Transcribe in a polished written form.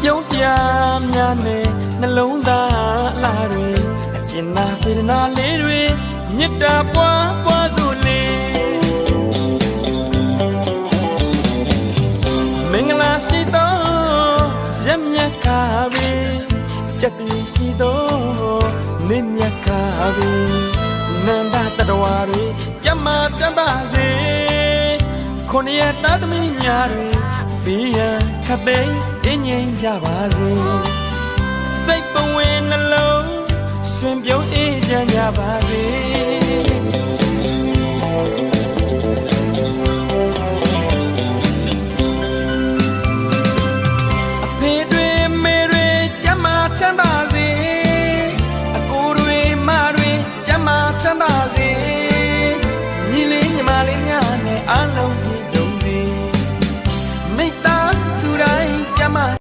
ပြုံးပြများနဲ့နှလုံးသားအလားတွေအကျဉ်းနာစေတနာလေးတွေမေတ္တာပွားပွားစို့လေမင်္ဂလာရှိသောရက်မြတ်ခါပဲချက်ပြည့်ရှိသောနေ့မြတ်ခါပဲနန္ဒတတဝါတွေကြမ်းမာတမ်းပါစေခုနှစ်ရက်သားသမီးများတွေဘေးရန်ခပ်သိမ်းတင်းငြိမ်ကြပါစေစိတ်ပဝင်နှလုံးရှင်ပြုံးအေးချမ်းကြပါစေ